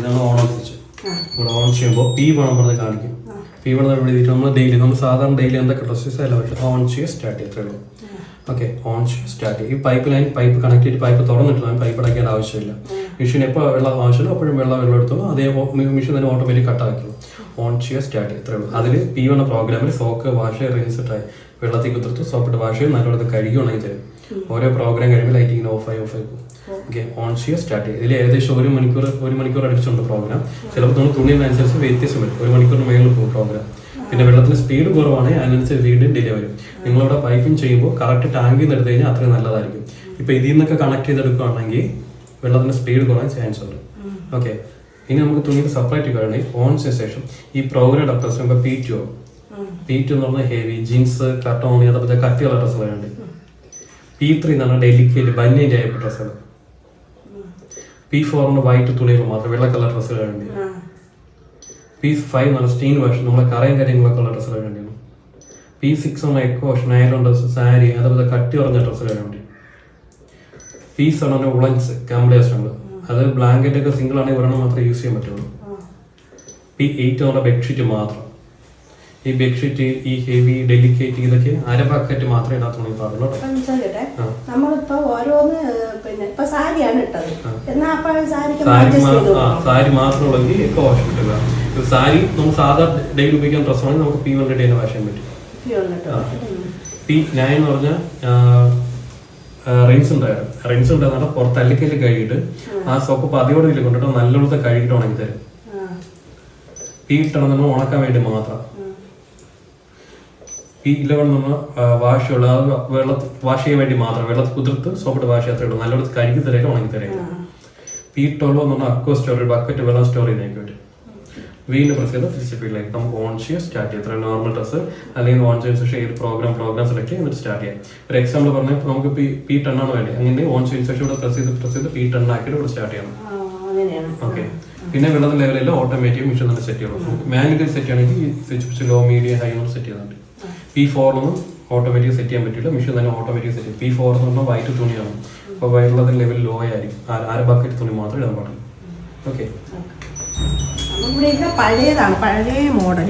ഇതാണ് on switch. ഇവിടെ on ചെയ്യുമ്പോൾ പി വേണം പറഞ്ഞ് കാണിക്കും. പി വേണം എഴുതിയിട്ട് നമ്മൾ ഡെയിലി സാധാരണ ഡെയിലി എന്തൊക്കെ ഡ്രസ്സസ് എല്ലാം ഓൺ ചെയ്യുക സ്റ്റാർട്ട് ചെയ്യുക. അത്രേ ഉള്ളൂ. ഓക്കെ, ഓൺ ചെയ്യുക സ്റ്റാർട്ട് ചെയ്യുക. ഈ പൈപ്പ് ലൈൻ പൈപ്പ് കണക്ട് ചെയ്ത് പൈപ്പ് തുറന്നിട്ട് പൈപ്പ് അടയ്ക്കേണ്ട ആവശ്യമില്ല. മെഷീൻ എപ്പോൾ വെള്ളം ആവശ്യമില്ല അപ്പോഴും വെള്ളം എടുത്തോളൂ. അതേ മെഷീൻ തന്നെ ഓട്ടോമാറ്റിക് കട്ടാക്കിയോ. ഓൺ ചെയ്യുക സ്റ്റാർട്ട് ചെയ്യുക. ഇത്രേ ഉള്ളൂ. അതിൽ പി വന്ന പ്രോഗ്രാമിൽ സോക്ക് വാഷ് റിൻസ് ട്രൈ വെള്ളത്തിൽ കുതിർത്ത് സോപ്പിട്ട് വാഷ് ചെയ്ത് നല്ലോണം കഴുകി ഉണങ്ങി തരും. ഓരോ പ്രോഗ്രാം കഴിയുമ്പോൾ ലൈറ്റ് ഇങ്ങനെ ഓഫ് ആയി പോകും. ഓക്കെ, ഓൺ ചെയ്യുക സ്റ്റാർട്ട് ചെയ്യുക. ഇതിൽ ഏകദേശം ഒരു മണിക്കൂർ അടിച്ചുണ്ട് പ്രോഗ്രാം. ചിലപ്പോൾ നമ്മൾ തുണിയനുസരിച്ച് വ്യത്യാസം വരും. 1 മണിക്കൂറിന് മേളിൽ പോകും പ്രോഗ്രാം. പിന്നെ വെള്ളത്തിന് സ്പീഡ് കുറവാണെങ്കിൽ അതിനനുസരിച്ച് വീണ്ടും ഡിലേ വരും. നിങ്ങളിവിടെ പൈപ്പിംഗ് ചെയ്യുമ്പോൾ കറക്റ്റ് ടാങ്കിൽ നിന്ന് എടുത്തു കഴിഞ്ഞാൽ അത്രയും നല്ലതായിരിക്കും. ഇപ്പോൾ ഇതിൽ നിന്നൊക്കെ കണക്ട് ചെയ്തെടുക്കുകയാണെങ്കിൽ വെള്ളത്തിന് സ്പീഡ് കുറയാൻ ചാൻസ് ഉണ്ട്. ഓക്കെ, ഇനി നമുക്ക് തുണിക്ക് സെപ്പറേറ്റ് കഴിഞ്ഞാൽ ഓൺ ചെയ്ത ശേഷം ഈ പ്രോഗ്രാം ഡ്രസ്സ് ഇപ്പോൾ P2 എന്ന് പറഞ്ഞാൽ ഹെവി ജീൻസ് കട്ടോണി അതേപോലെ കട്ടിയുള്ള ഡ്രസ്സുകളുണ്ട്. P3 എന്ന് പറഞ്ഞാൽ ഡെലിക്കേറ്റ് ബന്യൻ്റെ ആയ ഡ്രസ്സുകൾ. P4 വൈറ്റ് തുണികൾ മാത്രം വെള്ള കളർ ഡ്രസ്സുകളുണ്ട്. P5 എന്ന് പറഞ്ഞാൽ സ്റ്റീൻ വാഷ് നമ്മളെ കറയും കാര്യങ്ങളൊക്കെ ഉള്ള ഡ്രസ്സുകൾ വേണ്ടിയാണ്. P6 echo nylon dress sari അതേപോലെ കട്ടി കുറഞ്ഞ ഡ്രസ്സുകൾ വേണ്ടി. P7 ഉളൻസ് കാംബ്ലേസ് ഉണ്ട്. അത് ബ്ലാങ്കറ്റ് ഒക്കെ സിംഗിൾ ആണെങ്കിൽ ഒരെണ്ണം മാത്രമേ യൂസ് ചെയ്യാൻ പറ്റുള്ളൂ. P8 എന്ന് പറഞ്ഞാൽ ബെഡ്ഷീറ്റ് മാത്രം. ഈ ബെഡ്ഷീറ്റ് ഈ ഹെവി ഡെലിക്കേറ്റ് ഇതൊക്കെ അര ബക്കറ്റ് മാത്രമേ ഇതിനകത്ത് തുണി പാടുള്ളൂ. നമ്മളിപ്പോ ഓരോന്ന് പിന്നെ സാരിയാണ് ഇട്ടത്. സാരി മാത്രമുള്ളെങ്കിൽ ഒക്കെ വാഷ് കിട്ടുക. സാരി നമുക്ക് സാധാ ഡെയിലി ഉപയോഗിക്കാൻ ഡ്രസ്സാണെങ്കിൽ നമുക്ക് P1 ഡേ വാഷ് ചെയ്യാൻ പറ്റും. P9 എന്ന് പറഞ്ഞാൽ റിൻസ് ഉണ്ടായിരുന്നു. പുറത്ത് അല്ലിക്കല്ല് കഴുകിയിട്ട് ആ സോപ്പ് പതിയോടെ ഇതിൽ കൊണ്ടിട്ട് നല്ലോണത്തെ കഴുകിയിട്ട് ഉണങ്ങി തരും. P10 നമ്മൾ ഉണക്കാൻ വേണ്ടി മാത്രം. P11 നമ്മൾ വാഷുള്ള വാഷ് ചെയ്യാൻ വേണ്ടി മാത്രം വെള്ളത്തിൽ കുതിർത്ത് സോപ്പിട്ട് വാഷ് ചെയ്യാത്തേ നല്ലോണം കഴുകി തരേക്ക് ഉണങ്ങി തരേക്ക്. P12 എന്ന് പറഞ്ഞാൽ അക്വ സ്റ്റോറേജ് ബക്കറ്റ് വെള്ളം സ്റ്റോർ ചെയ്യാൻ വേണ്ടി. വീണ്ടും പ്രസ് ചെയ്ത് തിരിച്ച് ഫീൽഡിലേക്ക് നമുക്ക് ഓൺ ചെയ്യുക സ്റ്റാർട്ട് ചെയ്യാം. ഇത്ര നോർമൽ ഡ്രസ്സ് അല്ലെങ്കിൽ ഓൺ ചെയ്യുന്ന ശേഷം ഏത് പ്രോഗ്രാം സെലക്ട് ചെയ്ത് എന്നിട്ട് സ്റ്റാർട്ട് ചെയ്യാം. ഒരു എക്സാമ്പിൾ പറഞ്ഞാൽ നമുക്ക് P10 ആണ് വേണ്ടി. അങ്ങനെ ഓൺ ചെയ്യുന്ന ശേഷം ഇവിടെ പ്രസ് ചെയ്ത് P10 ആക്കിയിട്ട് ഇവിടെ സ്റ്റാർട്ട് ചെയ്യണം. ഓക്കെ, പിന്നെ വെള്ളത്തിൽ ലെവലിൽ ഓട്ടോമാറ്റിക് മെഷീൻ തന്നെ സെറ്റ് ചെയ്യണം. മാനുവൽ സെറ്റ് ചെയ്യണമെങ്കിൽ സ്വിച്ച് ലോ മീഡിയം ഹൈ നമ്മൾ സെറ്റ് ചെയ്യുന്നുണ്ട്. P4 ഓട്ടോമാറ്റിക് സെറ്റ് ചെയ്യാൻ പറ്റില്ല, മെഷീൻ തന്നെ ഓട്ടോമാറ്റിക് സെറ്റ് ചെയ്യും. P4 എന്ന് പറഞ്ഞാൽ വൈറ്റ് തുണിയാണ്. അപ്പോൾ വെള്ളത്തിൽ ലെവൽ ലോ ആയിരിക്കും. അര ബക്കറ്റ് തുണി മാത്രമേ ഇടാൻ പാടുള്ളൂ. ഓക്കെ, പഴയതാണ്, പഴയ മോഡൽ.